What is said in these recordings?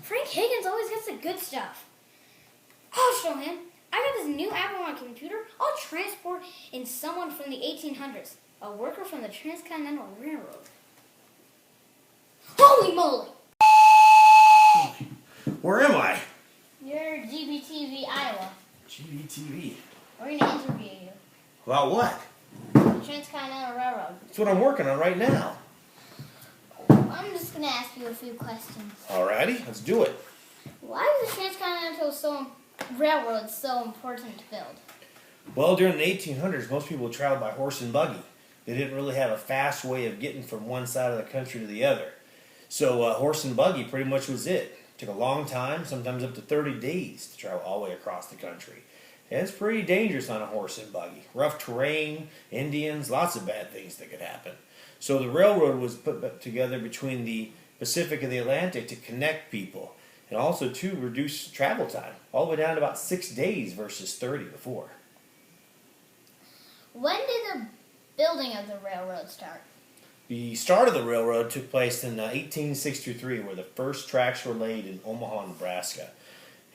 Frank Higgins always gets the good stuff. I'll show him. I got this new app on my computer. I'll transport in someone from the 1800s. A worker from the Transcontinental Railroad. Holy moly! Where am I? You're GBTV, Iowa. GBTV. We're going to interview you. About what? The Transcontinental Railroad. That's what I'm working on right now. I'm just going to ask you a few questions. Alrighty, let's do it. Why is the Transcontinental Railroad so important to build? Well, during the 1800s, most people traveled by horse and buggy. They didn't really have a fast way of getting from one side of the country to the other. So horse and buggy pretty much was it. Took a long time, sometimes up to 30 days to travel all the way across the country. And it's pretty dangerous on a horse and buggy. Rough terrain, Indians, lots of bad things that could happen. So the railroad was put together between the Pacific and the Atlantic to connect people. And also to reduce travel time, all the way down to about 6 days versus 30 before. When did the building of the railroad start? The start of the railroad took place in 1863, where the first tracks were laid in Omaha, Nebraska.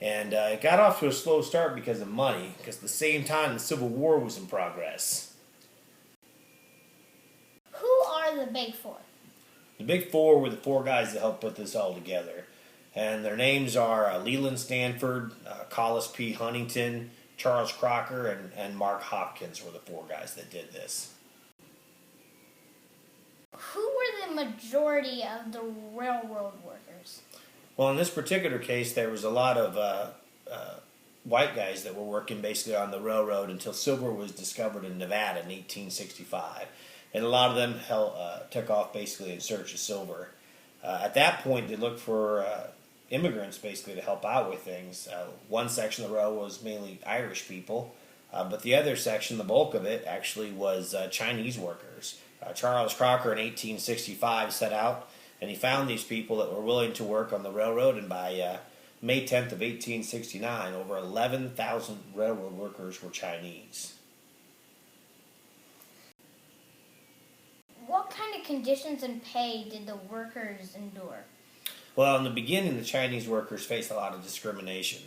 And it got off to a slow start because of money, because at the same time the Civil War was in progress. Who are the Big Four? The Big Four were the four guys that helped put this all together. And their names are Leland Stanford, Collis P. Huntington, Charles Crocker, and Mark Hopkins were the four guys that did this. Who were the majority of the railroad workers? Well, in this particular case, there was a lot of white guys that were working basically on the railroad until silver was discovered in Nevada in 1865. And a lot of them took off basically in search of silver. At that point, they looked for immigrants basically to help out with things. One section of the railroad was mainly Irish people, but the other section, the bulk of it, actually was Chinese workers. Charles Crocker in 1865 set out, and he found these people that were willing to work on the railroad, and by May 10th of 1869, over 11,000 railroad workers were Chinese. What kind of conditions and pay did the workers endure? Well, in the beginning, the Chinese workers faced a lot of discrimination.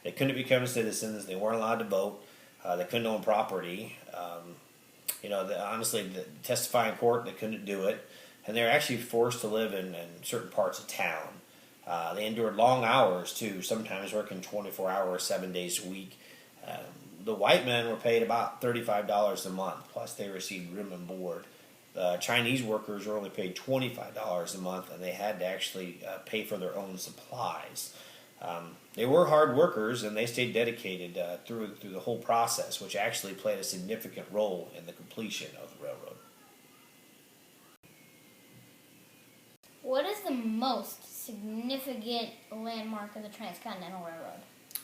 They couldn't become citizens. They weren't allowed to vote. They couldn't own property. Honestly, to testify in court, they couldn't do it. And they were actually forced to live in certain parts of town. They endured long hours, too, sometimes working 24 hours, 7 days a week. The white men were paid about $35 a month, plus they received room and board. The Chinese workers were only paid $25 a month, and they had to actually pay for their own supplies. They were hard workers, and they stayed dedicated through the whole process, which actually played a significant role in the completion of the railroad. What is the most significant landmark of the Transcontinental Railroad?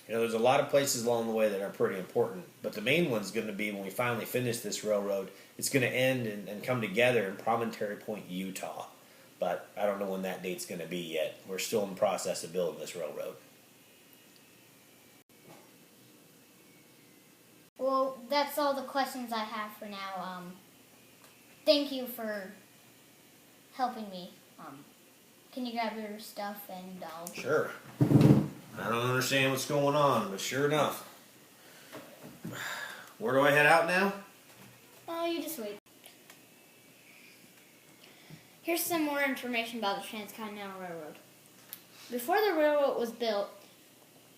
There's a lot of places along the way that are pretty important, but the main one's going to be when we finally finish this railroad. It's going to end and come together in Promontory Point, Utah. But I don't know when that date's going to be yet. We're still in the process of building this railroad. Well, that's all the questions I have for now. Thank you for helping me. Can you grab your stuff and I'll... Sure. I don't understand what's going on, but sure enough. Where do I head out now? Oh, you just wait. Here's some more information about the Transcontinental Railroad. Before the railroad was built,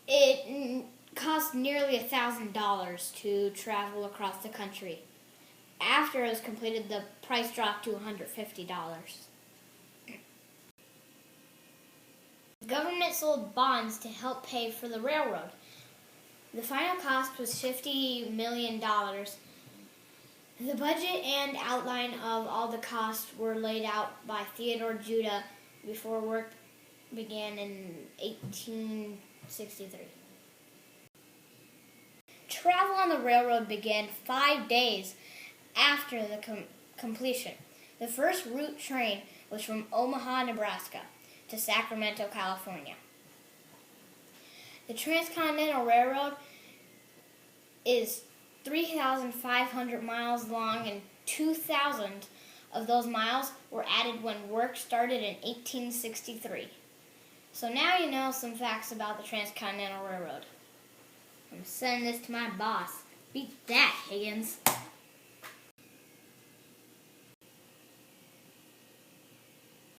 it cost nearly $1,000 to travel across the country. After it was completed, the price dropped to $150. The government sold bonds to help pay for the railroad. The final cost was $50 million. The budget and outline of all the costs were laid out by Theodore Judah before work began in 1863. Travel on the railroad began 5 days after the completion. The first route train was from Omaha, Nebraska to Sacramento, California. The Transcontinental Railroad is 3,500 miles long, and 2,000 of those miles were added when work started in 1863. So now you know some facts about the Transcontinental Railroad. I'm sending this to my boss. Beat that, Higgins.